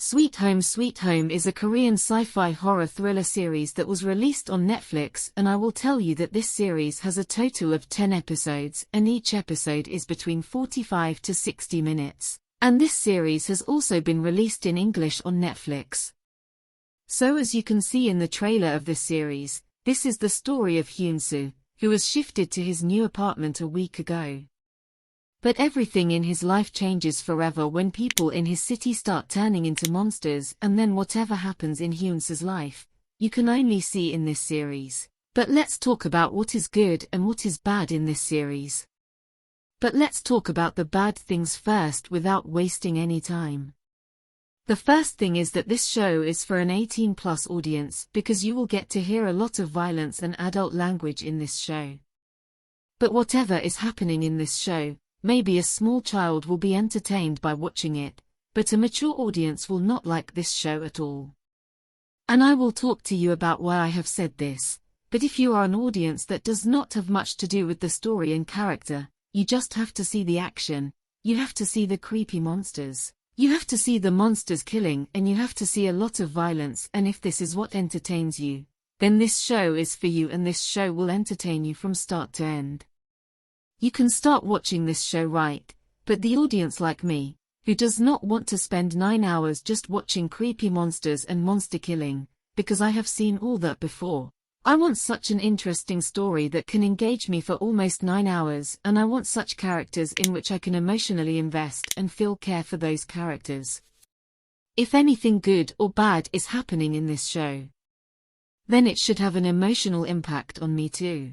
Sweet Home is a Korean sci-fi horror thriller series that was released on Netflix, and I will tell you that this series has a total of 10 episodes and each episode is between 45 to 60 minutes. And this series has also been released in English on Netflix. So as you can see in the trailer of this series, this is the story of Hyun-soo, who was shifted to his new apartment a week ago. But everything in his life changes forever when people in his city start turning into monsters, and then whatever happens in Hyun-soo's life, you can only see in this series. But let's talk about what is good and what is bad in this series. But let's talk about the bad things first without wasting any time. The first thing is that this show is for an 18+ audience because you will get to hear a lot of violence and adult language in this show. But whatever is happening in this show, maybe a small child will be entertained by watching it, but a mature audience will not like this show at all. And I will talk to you about why I have said this, but if you are an audience that does not have much to do with the story and character, you just have to see the action, you have to see the creepy monsters, you have to see the monsters killing, and you have to see a lot of violence, and if this is what entertains you, then this show is for you and this show will entertain you from start to end. You can start watching this show right, but the audience like me, who does not want to spend 9 hours just watching creepy monsters and monster killing, because I have seen all that before. I want such an interesting story that can engage me for almost 9 hours, and I want such characters in which I can emotionally invest and feel care for those characters. If anything good or bad is happening in this show, then it should have an emotional impact on me too.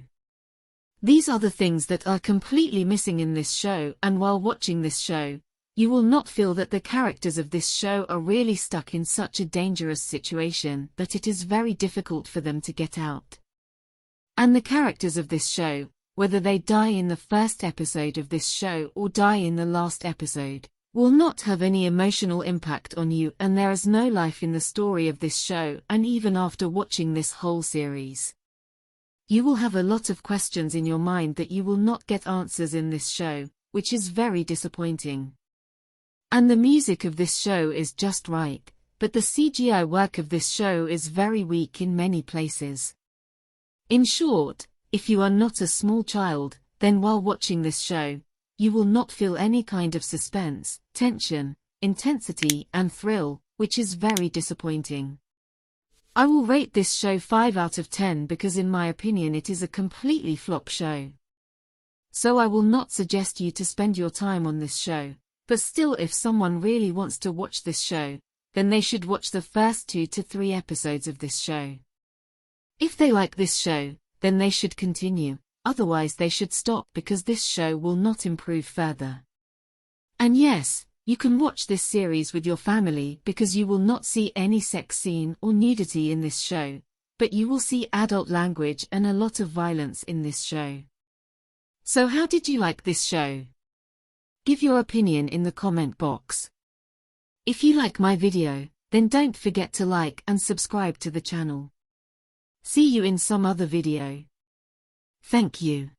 These are the things that are completely missing in this show, and while watching this show, you will not feel that the characters of this show are really stuck in such a dangerous situation that it is very difficult for them to get out. And the characters of this show, whether they die in the first episode of this show or die in the last episode, will not have any emotional impact on you, and there is no life in the story of this show, and even after watching this whole series, you will have a lot of questions in your mind that you will not get answers in this show, which is very disappointing. And the music of this show is just right, but the CGI work of this show is very weak in many places. In short, if you are not a small child, then while watching this show, you will not feel any kind of suspense, tension, intensity, and thrill, which is very disappointing. I will rate this show 5 out of 10 because in my opinion it is a completely flop show. So I will not suggest you to spend your time on this show. But still, if someone really wants to watch this show, then they should watch the first 2 to 3 episodes of this show. If they like this show, then they should continue, otherwise they should stop because this show will not improve further. And yes, you can watch this series with your family because you will not see any sex scene or nudity in this show, but you will see adult language and a lot of violence in this show. So how did you like this show? Give your opinion in the comment box. If you like my video, then don't forget to like and subscribe to the channel. See you in some other video. Thank you.